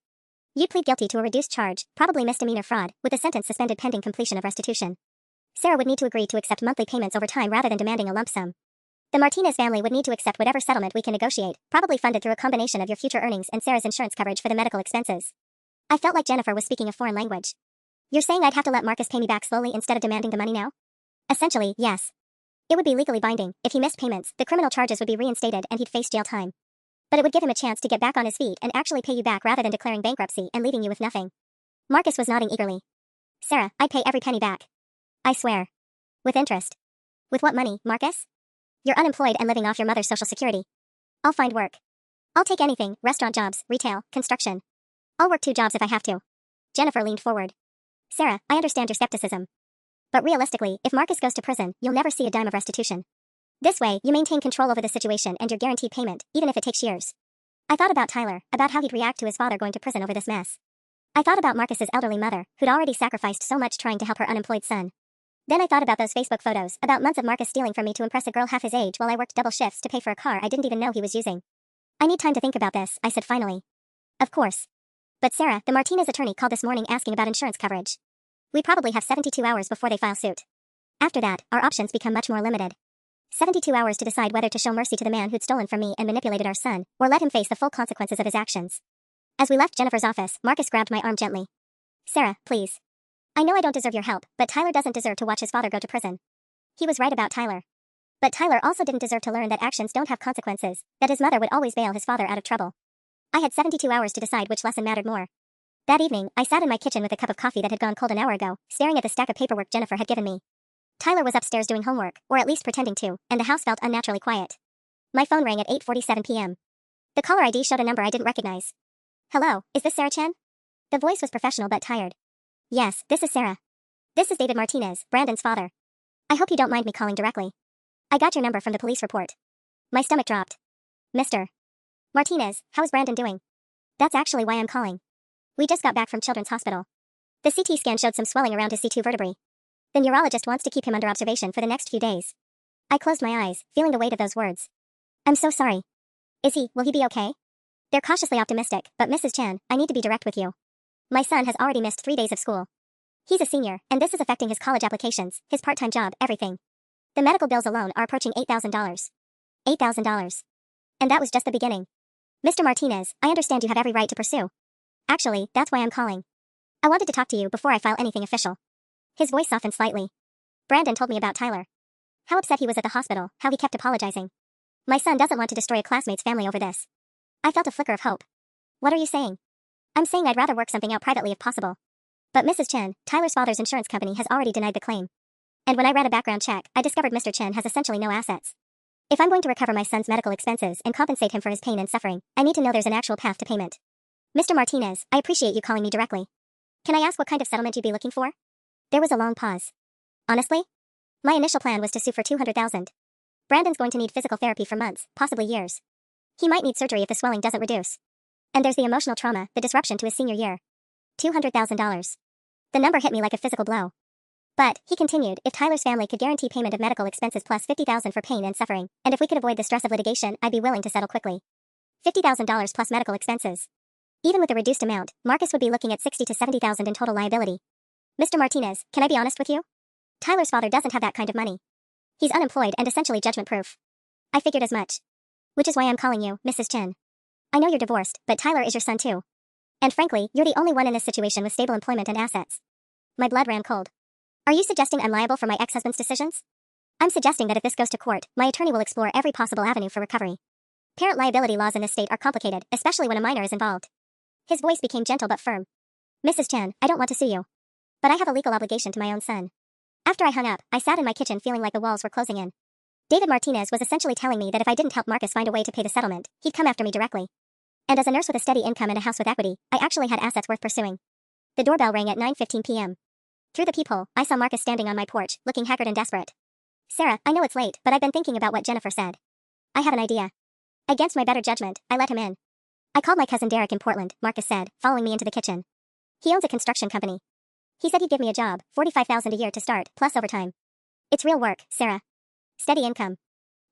You'd plead guilty to a reduced charge, probably misdemeanor fraud, with the sentence suspended pending completion of restitution. Sarah would need to agree to accept monthly payments over time rather than demanding a lump sum. The Martinez family would need to accept whatever settlement we can negotiate, probably funded through a combination of your future earnings and Sarah's insurance coverage for the medical expenses. I felt like Jennifer was speaking a foreign language. You're saying I'd have to let Marcus pay me back slowly instead of demanding the money now? Essentially, yes. It would be legally binding. If he missed payments, the criminal charges would be reinstated and he'd face jail time. But it would give him a chance to get back on his feet and actually pay you back rather than declaring bankruptcy and leaving you with nothing. Marcus was nodding eagerly. Sarah, I'd pay every penny back. I swear. With interest. With what money, Marcus? You're unemployed and living off your mother's social security. I'll find work. I'll take anything, restaurant jobs, retail, construction. I'll work 2 jobs if I have to. Jennifer leaned forward. Sarah, I understand your skepticism. But realistically, if Marcus goes to prison, you'll never see a dime of restitution. This way, you maintain control over the situation and your guaranteed payment, even if it takes years. I thought about Tyler, about how he'd react to his father going to prison over this mess. I thought about Marcus's elderly mother, who'd already sacrificed so much trying to help her unemployed son. Then I thought about those Facebook photos, about months of Marcus stealing from me to impress a girl half his age while I worked double shifts to pay for a car I didn't even know he was using. I need time to think about this, I said finally. Of course. But Sarah, the Martinez attorney called this morning asking about insurance coverage. We probably have 72 hours before they file suit. After that, our options become much more limited. 72 hours to decide whether to show mercy to the man who'd stolen from me and manipulated our son, or let him face the full consequences of his actions. As we left Jennifer's office, Marcus grabbed my arm gently. Sarah, please. I know I don't deserve your help, but Tyler doesn't deserve to watch his father go to prison. He was right about Tyler. But Tyler also didn't deserve to learn that actions don't have consequences, that his mother would always bail his father out of trouble. I had 72 hours to decide which lesson mattered more. That evening, I sat in my kitchen with a cup of coffee that had gone cold an hour ago, staring at the stack of paperwork Jennifer had given me. Tyler was upstairs doing homework, or at least pretending to, and the house felt unnaturally quiet. My phone rang at 8:47 p.m. The caller ID showed a number I didn't recognize. Hello, is this Sarah Chen? The voice was professional but tired. Yes, this is Sarah. This is David Martinez, Brandon's father. I hope you don't mind me calling directly. I got your number from the police report. My stomach dropped. Mr. Martinez, how is Brandon doing? That's actually why I'm calling. We just got back from Children's Hospital. The CT scan showed some swelling around his C2 vertebrae. The neurologist wants to keep him under observation for the next few days. I closed my eyes, feeling the weight of those words. I'm so sorry. Will he be okay? They're cautiously optimistic, but Mrs. Chan, I need to be direct with you. My son has already missed 3 days of school. He's a senior, and this is affecting his college applications, his part-time job, everything. The medical bills alone are approaching $8,000. $8,000. And that was just the beginning. Mr. Martinez, I understand you have every right to pursue. Actually, that's why I'm calling. I wanted to talk to you before I file anything official. His voice softened slightly. Brandon told me about Tyler. How upset he was at the hospital, how he kept apologizing. My son doesn't want to destroy a classmate's family over this. I felt a flicker of hope. What are you saying? I'm saying I'd rather work something out privately if possible. But Mrs. Chen, Tyler's father's insurance company has already denied the claim. And when I ran a background check, I discovered Mr. Chen has essentially no assets. If I'm going to recover my son's medical expenses and compensate him for his pain and suffering, I need to know there's an actual path to payment. Mr. Martinez, I appreciate you calling me directly. Can I ask what kind of settlement you'd be looking for? There was a long pause. Honestly? My initial plan was to sue for $200,000. Brandon's going to need physical therapy for months, possibly years. He might need surgery if the swelling doesn't reduce. And there's the emotional trauma, the disruption to his senior year. $200,000. The number hit me like a physical blow. But, he continued, if Tyler's family could guarantee payment of medical expenses plus $50,000 for pain and suffering, and if we could avoid the stress of litigation, I'd be willing to settle quickly. $50,000 plus medical expenses. Even with the reduced amount, Marcus would be looking at $60,000 to $70,000 in total liability. Mr. Martinez, can I be honest with you? Tyler's father doesn't have that kind of money. He's unemployed and essentially judgment-proof. I figured as much. Which is why I'm calling you, Mrs. Chen. I know you're divorced, but Tyler is your son too. And frankly, you're the only one in this situation with stable employment and assets. My blood ran cold. Are you suggesting I'm liable for my ex-husband's decisions? I'm suggesting that if this goes to court, my attorney will explore every possible avenue for recovery. Parent liability laws in this state are complicated, especially when a minor is involved. His voice became gentle but firm. Mrs. Chen, I don't want to sue you. But I have a legal obligation to my own son. After I hung up, I sat in my kitchen feeling like the walls were closing in. David Martinez was essentially telling me that if I didn't help Marcus find a way to pay the settlement, he'd come after me directly. And as a nurse with a steady income and a house with equity, I actually had assets worth pursuing. The doorbell rang at 9:15 p.m. Through the peephole, I saw Marcus standing on my porch, looking haggard and desperate. Sarah, I know it's late, but I've been thinking about what Jennifer said. I have an idea. Against my better judgment, I let him in. I called my cousin Derek in Portland, Marcus said, following me into the kitchen. He owns a construction company. He said he'd give me a job, $45,000 a year to start, plus overtime. It's real work, Sarah. Steady income.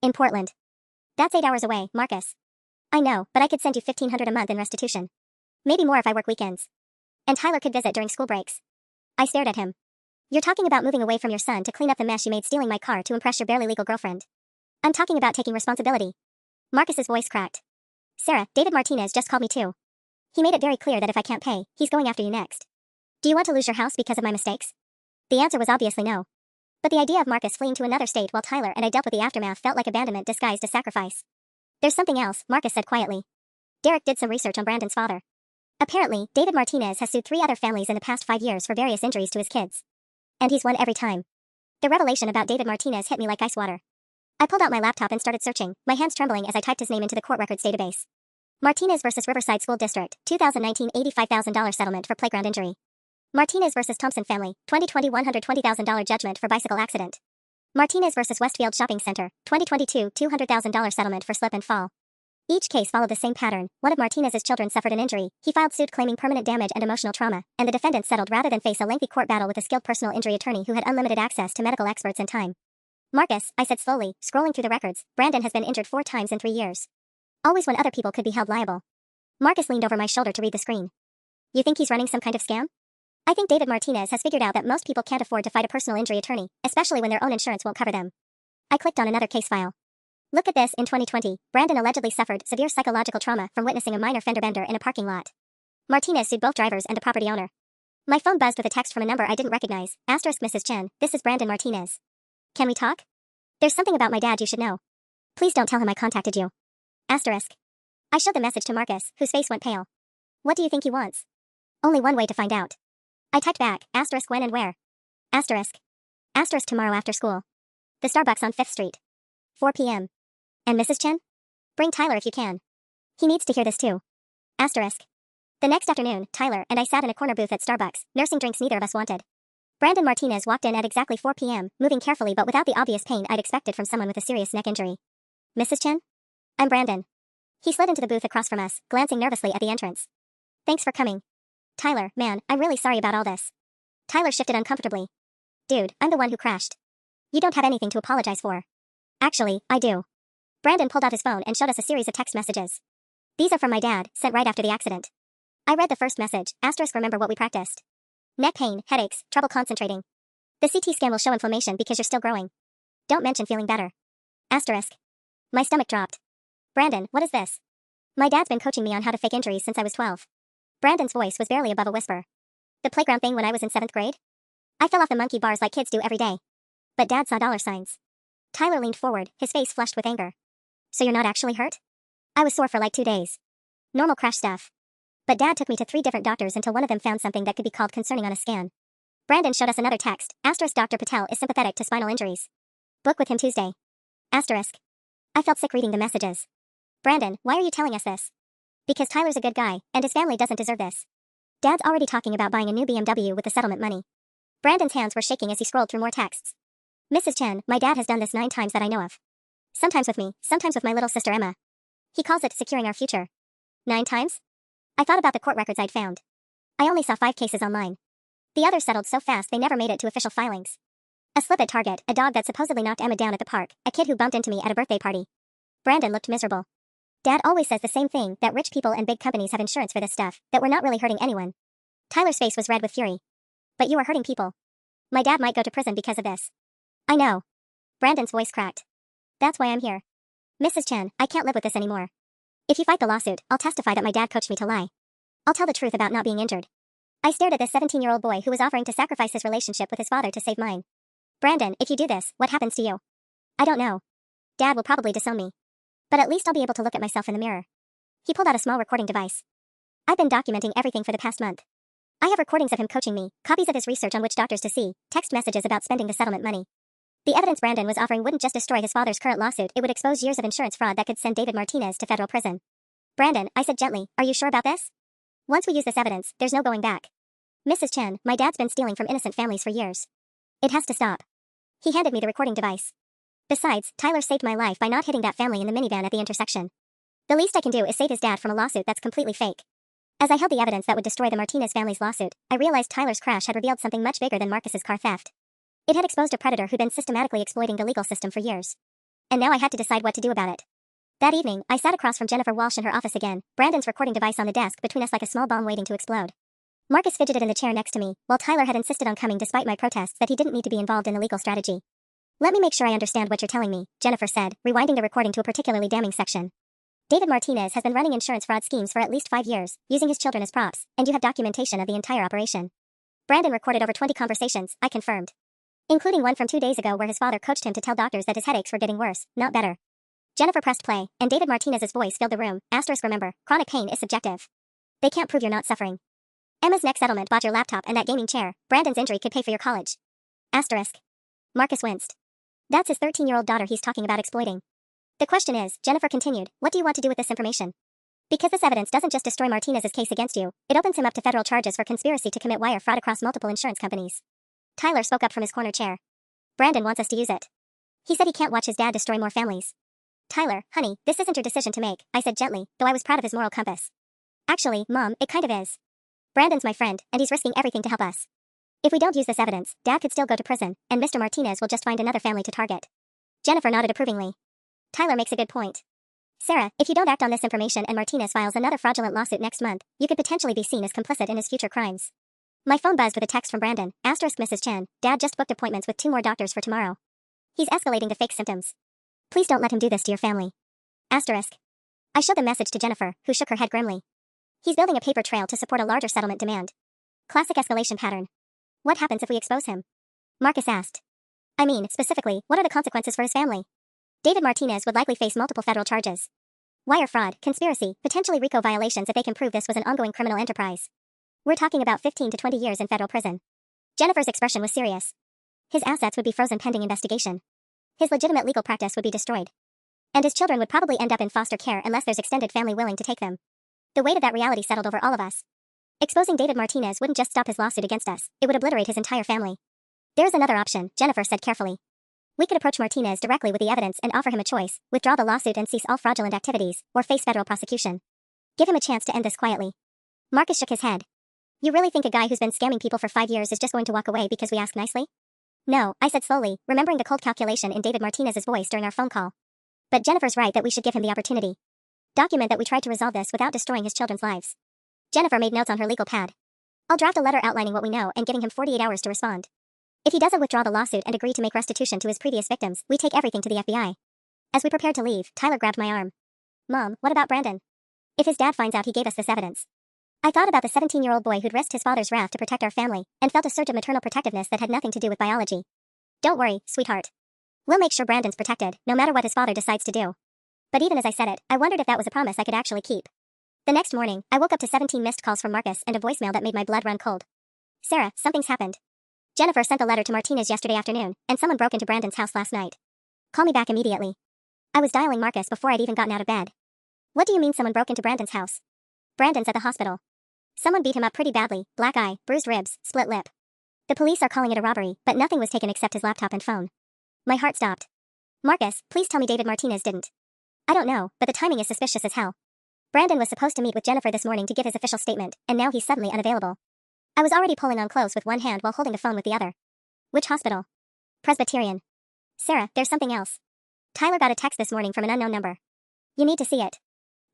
In Portland. That's 8 hours away, Marcus. I know, but I could send you $1,500 a month in restitution. Maybe more if I work weekends. And Tyler could visit during school breaks. I stared at him. You're talking about moving away from your son to clean up the mess you made stealing my car to impress your barely legal girlfriend. I'm talking about taking responsibility. Marcus's voice cracked. Sarah, David Martinez just called me too. He made it very clear that if I can't pay, he's going after you next. Do you want to lose your house because of my mistakes? The answer was obviously no. But the idea of Marcus fleeing to another state while Tyler and I dealt with the aftermath felt like abandonment disguised as sacrifice. There's something else, Marcus said quietly. Derek did some research on Brandon's father. Apparently, David Martinez has sued 3 other families in the past 5 years for various injuries to his kids. And he's won every time. The revelation about David Martinez hit me like ice water. I pulled out my laptop and started searching, my hands trembling as I typed his name into the court records database. Martinez versus Riverside School District, 2019 $85,000 settlement for playground injury. Martinez vs. Thompson family, 2020 $120,000 judgment for bicycle accident. Martinez vs. Westfield Shopping Center, 2022 $200,000 settlement for slip and fall. Each case followed the same pattern. One of Martinez's children suffered an injury. He filed suit claiming permanent damage and emotional trauma, and the defendant settled rather than face a lengthy court battle with a skilled personal injury attorney who had unlimited access to medical experts and time. Marcus, I said slowly, scrolling through the records, Brandon has been injured 4 times in 3 years. Always when other people could be held liable. Marcus leaned over my shoulder to read the screen. You think he's running some kind of scam? I think David Martinez has figured out that most people can't afford to fight a personal injury attorney, especially when their own insurance won't cover them. I clicked on another case file. Look at this. In 2020, Brandon allegedly suffered severe psychological trauma from witnessing a minor fender bender in a parking lot. Martinez sued both drivers and the property owner. My phone buzzed with a text from a number I didn't recognize. Asterisk Mrs. Chen, this is Brandon Martinez. Can we talk? There's something about my dad you should know. Please don't tell him I contacted you. Asterisk. I showed the message to Marcus, whose face went pale. What do you think he wants? Only one way to find out. I typed back, asterisk when and where. Asterisk. Asterisk tomorrow after school. The Starbucks on 5th Street. 4 p.m. And Mrs. Chen? Bring Tyler if you can. He needs to hear this too. Asterisk. The next afternoon, Tyler and I sat in a corner booth at Starbucks, nursing drinks neither of us wanted. Brandon Martinez walked in at exactly 4 p.m., moving carefully but without the obvious pain I'd expected from someone with a serious neck injury. Mrs. Chen? I'm Brandon. He slid into the booth across from us, glancing nervously at the entrance. Thanks for coming. Tyler, man, I'm really sorry about all this. Tyler shifted uncomfortably. Dude, I'm the one who crashed. You don't have anything to apologize for. Actually, I do. Brandon pulled out his phone and showed us a series of text messages. These are from my dad, sent right after the accident. I read the first message, asterisk remember what we practiced. Neck pain, headaches, trouble concentrating. The CT scan will show inflammation because you're still growing. Don't mention feeling better. Asterisk. My stomach dropped. Brandon, what is this? My dad's been coaching me on how to fake injuries since I was 12. Brandon's voice was barely above a whisper. The playground thing when I was in 7th grade? I fell off the monkey bars like kids do every day. But Dad saw dollar signs. Tyler leaned forward, his face flushed with anger. So you're not actually hurt? I was sore for like 2 days. Normal crash stuff. But Dad took me to 3 different doctors until one of them found something that could be called concerning on a scan. Brandon showed us another text, asterisk Dr. Patel is sympathetic to spinal injuries. Book with him Tuesday. Asterisk. I felt sick reading the messages. Brandon, why are you telling us this? Because Tyler's a good guy, and his family doesn't deserve this. Dad's already talking about buying a new BMW with the settlement money. Brandon's hands were shaking as he scrolled through more texts. Mrs. Chen, my dad has done this 9 times that I know of. Sometimes with me, sometimes with my little sister Emma. He calls it securing our future. 9 times? I thought about the court records I'd found. I only saw 5 cases online. The others settled so fast they never made it to official filings. A slip at Target, a dog that supposedly knocked Emma down at the park, a kid who bumped into me at a birthday party. Brandon looked miserable. Dad always says the same thing, that rich people and big companies have insurance for this stuff, that we're not really hurting anyone. Tyler's face was red with fury. But you are hurting people. My dad might go to prison because of this. I know. Brandon's voice cracked. That's why I'm here. Mrs. Chen, I can't live with this anymore. If you fight the lawsuit, I'll testify that my dad coached me to lie. I'll tell the truth about not being injured. I stared at this 17-year-old boy who was offering to sacrifice his relationship with his father to save mine. Brandon, if you do this, what happens to you? I don't know. Dad will probably disown me. But at least I'll be able to look at myself in the mirror. He pulled out a small recording device. I've been documenting everything for the past month. I have recordings of him coaching me, copies of his research on which doctors to see, text messages about spending the settlement money. The evidence Brandon was offering wouldn't just destroy his father's current lawsuit, it would expose years of insurance fraud that could send David Martinez to federal prison. Brandon, I said gently, are you sure about this? Once we use this evidence, there's no going back. Mrs. Chen, my dad's been stealing from innocent families for years. It has to stop. He handed me the recording device. Besides, Tyler saved my life by not hitting that family in the minivan at the intersection. The least I can do is save his dad from a lawsuit that's completely fake. As I held the evidence that would destroy the Martinez family's lawsuit, I realized Tyler's crash had revealed something much bigger than Marcus's car theft. It had exposed a predator who'd been systematically exploiting the legal system for years. And now I had to decide what to do about it. That evening, I sat across from Jennifer Walsh in her office again, Brandon's recording device on the desk between us like a small bomb waiting to explode. Marcus fidgeted in the chair next to me, while Tyler had insisted on coming despite my protests that he didn't need to be involved in the legal strategy. Let me make sure I understand what you're telling me, Jennifer said, rewinding the recording to a particularly damning section. David Martinez has been running insurance fraud schemes for at least 5 years, using his children as props, and you have documentation of the entire operation. Brandon recorded over 20 conversations, I confirmed. Including one from 2 days ago where his father coached him to tell doctors that his headaches were getting worse, not better. Jennifer pressed play, and David Martinez's voice filled the room, asterisk remember, chronic pain is subjective. They can't prove you're not suffering. Emma's next settlement bought your laptop and that gaming chair, Brandon's injury could pay for your college. Asterisk. Marcus winced. That's his 13-year-old daughter he's talking about exploiting. The question is, Jennifer continued, what do you want to do with this information? Because this evidence doesn't just destroy Martinez's case against you, it opens him up to federal charges for conspiracy to commit wire fraud across multiple insurance companies. Tyler spoke up from his corner chair. Brandon wants us to use it. He said he can't watch his dad destroy more families. Tyler, honey, this isn't your decision to make, I said gently, though I was proud of his moral compass. Actually, Mom, it kind of is. Brandon's my friend, and he's risking everything to help us. If we don't use this evidence, Dad could still go to prison, and Mr. Martinez will just find another family to target. Jennifer nodded approvingly. Tyler makes a good point. Sarah, if you don't act on this information and Martinez files another fraudulent lawsuit next month, you could potentially be seen as complicit in his future crimes. My phone buzzed with a text from Brandon, * Mrs. Chen, Dad just booked appointments with 2 more doctors for tomorrow. He's escalating to fake symptoms. Please don't let him do this to your family. *. I showed the message to Jennifer, who shook her head grimly. He's building a paper trail to support a larger settlement demand. Classic escalation pattern. What happens if we expose him? Marcus asked. I mean, specifically, what are the consequences for his family? David Martinez would likely face multiple federal charges. Wire fraud, conspiracy, potentially RICO violations if they can prove this was an ongoing criminal enterprise. We're talking about 15 to 20 years in federal prison. Jennifer's expression was serious. His assets would be frozen pending investigation. His legitimate legal practice would be destroyed. And his children would probably end up in foster care unless there's extended family willing to take them. The weight of that reality settled over all of us. Exposing David Martinez wouldn't just stop his lawsuit against us, it would obliterate his entire family. There's another option, Jennifer said carefully. We could approach Martinez directly with the evidence and offer him a choice, withdraw the lawsuit and cease all fraudulent activities, or face federal prosecution. Give him a chance to end this quietly. Marcus shook his head. You really think a guy who's been scamming people for 5 years is just going to walk away because we ask nicely? No, I said slowly, remembering the cold calculation in David Martinez's voice during our phone call. But Jennifer's right that we should give him the opportunity. Document that we tried to resolve this without destroying his children's lives. Jennifer made notes on her legal pad. I'll draft a letter outlining what we know and giving him 48 hours to respond. If he doesn't withdraw the lawsuit and agree to make restitution to his previous victims, we take everything to the FBI. As we prepared to leave, Tyler grabbed my arm. Mom, what about Brandon? If his dad finds out he gave us this evidence. I thought about the 17-year-old boy who'd risked his father's wrath to protect our family, and felt a surge of maternal protectiveness that had nothing to do with biology. Don't worry, sweetheart. We'll make sure Brandon's protected, no matter what his father decides to do. But even as I said it, I wondered if that was a promise I could actually keep. The next morning, I woke up to 17 missed calls from Marcus and a voicemail that made my blood run cold. Sarah, something's happened. Jennifer sent the letter to Martinez yesterday afternoon, and someone broke into Brandon's house last night. Call me back immediately. I was dialing Marcus before I'd even gotten out of bed. What do you mean someone broke into Brandon's house? Brandon's at the hospital. Someone beat him up pretty badly, black eye, bruised ribs, split lip. The police are calling it a robbery, but nothing was taken except his laptop and phone. My heart stopped. Marcus, please tell me David Martinez didn't. I don't know, but the timing is suspicious as hell. Brandon was supposed to meet with Jennifer this morning to give his official statement, and now he's suddenly unavailable. I was already pulling on clothes with one hand while holding the phone with the other. Which hospital? Presbyterian. Sarah, there's something else. Tyler got a text this morning from an unknown number. You need to see it.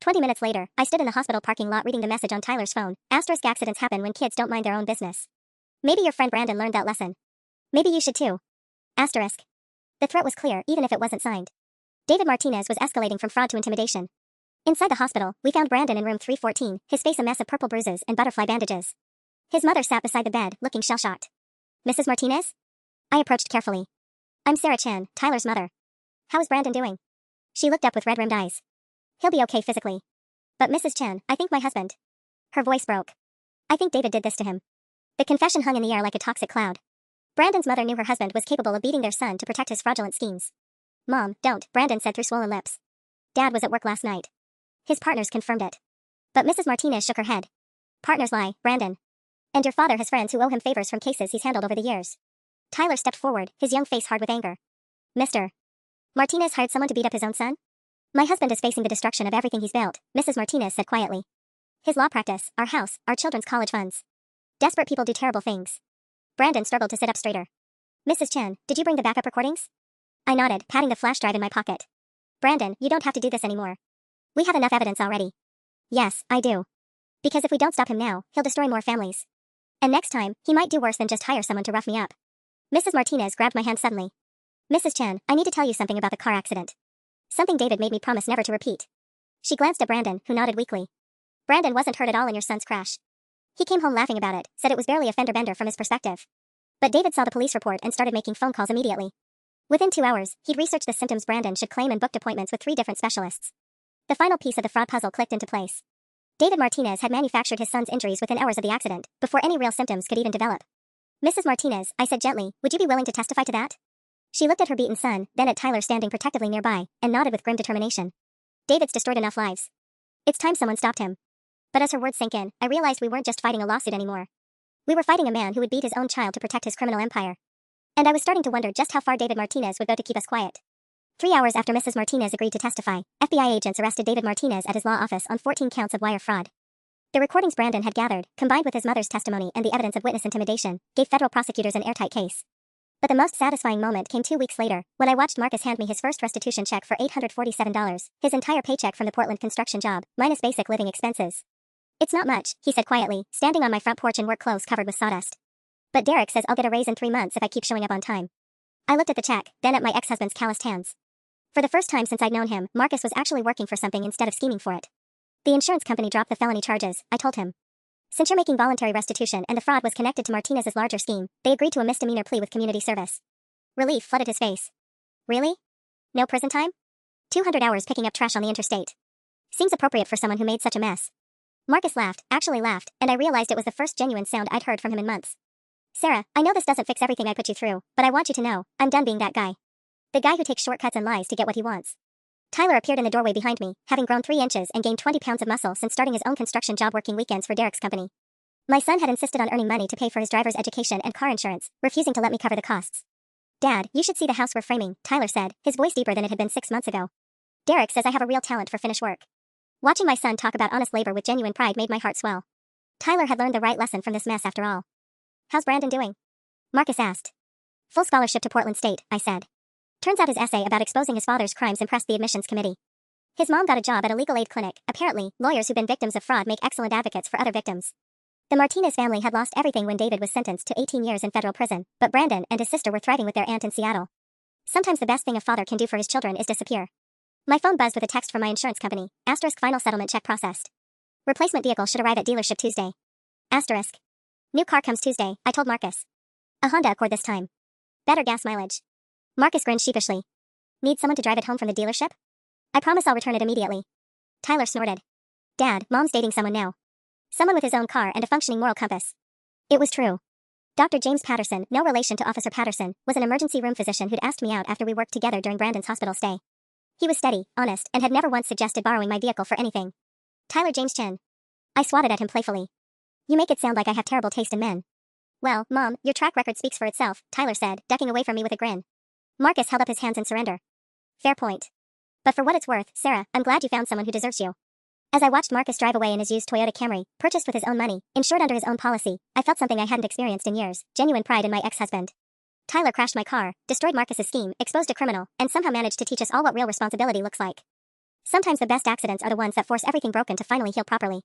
20 minutes later, I stood in the hospital parking lot reading the message on Tyler's phone. * Accidents happen when kids don't mind their own business. Maybe your friend Brandon learned that lesson. Maybe you should too. *. The threat was clear, even if it wasn't signed. David Martinez was escalating from fraud to intimidation. Inside the hospital, we found Brandon in room 314, his face a mess of purple bruises and butterfly bandages. His mother sat beside the bed, looking shell-shocked. Mrs. Martinez? I approached carefully. I'm Sarah Chen, Tyler's mother. How is Brandon doing? She looked up with red-rimmed eyes. He'll be okay physically. But Mrs. Chen, I think my husband. Her voice broke. I think David did this to him. The confession hung in the air like a toxic cloud. Brandon's mother knew her husband was capable of beating their son to protect his fraudulent schemes. Mom, don't, Brandon said through swollen lips. Dad was at work last night. His partners confirmed it. But Mrs. Martinez shook her head. Partners lie, Brandon. And your father has friends who owe him favors from cases he's handled over the years. Tyler stepped forward, his young face hard with anger. Mr. Martinez hired someone to beat up his own son? My husband is facing the destruction of everything he's built, Mrs. Martinez said quietly. His law practice, our house, our children's college funds. Desperate people do terrible things. Brandon struggled to sit up straighter. Mrs. Chen, did you bring the backup recordings? I nodded, patting the flash drive in my pocket. Brandon, you don't have to do this anymore. We have enough evidence already. Yes, I do. Because if we don't stop him now, he'll destroy more families. And next time, he might do worse than just hire someone to rough me up. Mrs. Martinez grabbed my hand suddenly. Mrs. Chen, I need to tell you something about the car accident. Something David made me promise never to repeat. She glanced at Brandon, who nodded weakly. Brandon wasn't hurt at all in your son's crash. He came home laughing about it, said it was barely a fender bender from his perspective. But David saw the police report and started making phone calls immediately. Within 2 hours, he'd researched the symptoms Brandon should claim and booked appointments with 3 different specialists. The final piece of the fraud puzzle clicked into place. David Martinez had manufactured his son's injuries within hours of the accident, before any real symptoms could even develop. Mrs. Martinez, I said gently, would you be willing to testify to that? She looked at her beaten son, then at Tyler standing protectively nearby, and nodded with grim determination. David's destroyed enough lives. It's time someone stopped him. But as her words sank in, I realized we weren't just fighting a lawsuit anymore. We were fighting a man who would beat his own child to protect his criminal empire. And I was starting to wonder just how far David Martinez would go to keep us quiet. 3 hours after Mrs. Martinez agreed to testify, FBI agents arrested David Martinez at his law office on 14 counts of wire fraud. The recordings Brandon had gathered, combined with his mother's testimony and the evidence of witness intimidation, gave federal prosecutors an airtight case. But the most satisfying moment came 2 weeks later, when I watched Marcus hand me his first restitution check for $847, his entire paycheck from the Portland construction job, minus basic living expenses. It's not much, he said quietly, standing on my front porch in work clothes covered with sawdust. But Derek says I'll get a raise in 3 months if I keep showing up on time. I looked at the check, then at my ex-husband's calloused hands. For the first time since I'd known him, Marcus was actually working for something instead of scheming for it. The insurance company dropped the felony charges, I told him. Since you're making voluntary restitution and the fraud was connected to Martinez's larger scheme, they agreed to a misdemeanor plea with community service. Relief flooded his face. Really? No prison time? 200 hours picking up trash on the interstate. Seems appropriate for someone who made such a mess. Marcus laughed, actually laughed, and I realized it was the first genuine sound I'd heard from him in months. Sarah, I know this doesn't fix everything I put you through, but I want you to know, I'm done being that guy. The guy who takes shortcuts and lies to get what he wants. Tyler appeared in the doorway behind me, having grown 3 inches and gained 20 pounds of muscle since starting his own construction job working weekends for Derek's company. My son had insisted on earning money to pay for his driver's education and car insurance, refusing to let me cover the costs. Dad, you should see the house we're framing, Tyler said, his voice deeper than it had been 6 months ago. Derek says I have a real talent for finish work. Watching my son talk about honest labor with genuine pride made my heart swell. Tyler had learned the right lesson from this mess after all. How's Brandon doing? Marcus asked. Full scholarship to Portland State, I said. Turns out his essay about exposing his father's crimes impressed the admissions committee. His mom got a job at a legal aid clinic. Apparently, lawyers who've been victims of fraud make excellent advocates for other victims. The Martinez family had lost everything when David was sentenced to 18 years in federal prison, but Brandon and his sister were thriving with their aunt in Seattle. Sometimes the best thing a father can do for his children is disappear. My phone buzzed with a text from my insurance company. Asterisk final settlement check processed. Replacement vehicle should arrive at dealership Tuesday. Asterisk. New car comes Tuesday, I told Marcus. A Honda Accord this time. Better gas mileage. Marcus grinned sheepishly. Need someone to drive it home from the dealership? I promise I'll return it immediately. Tyler snorted. Dad, Mom's dating someone now. Someone with his own car and a functioning moral compass. It was true. Dr. James Patterson, no relation to Officer Patterson, was an emergency room physician who'd asked me out after we worked together during Brandon's hospital stay. He was steady, honest, and had never once suggested borrowing my vehicle for anything. Tyler James' chin. I swatted at him playfully. You make it sound like I have terrible taste in men. Well, Mom, your track record speaks for itself, Tyler said, ducking away from me with a grin. Marcus held up his hands in surrender. Fair point. But for what it's worth, Sarah, I'm glad you found someone who deserves you. As I watched Marcus drive away in his used Toyota Camry, purchased with his own money, insured under his own policy, I felt something I hadn't experienced in years, genuine pride in my ex-husband. Tyler crashed my car, destroyed Marcus's scheme, exposed a criminal, and somehow managed to teach us all what real responsibility looks like. Sometimes the best accidents are the ones that force everything broken to finally heal properly.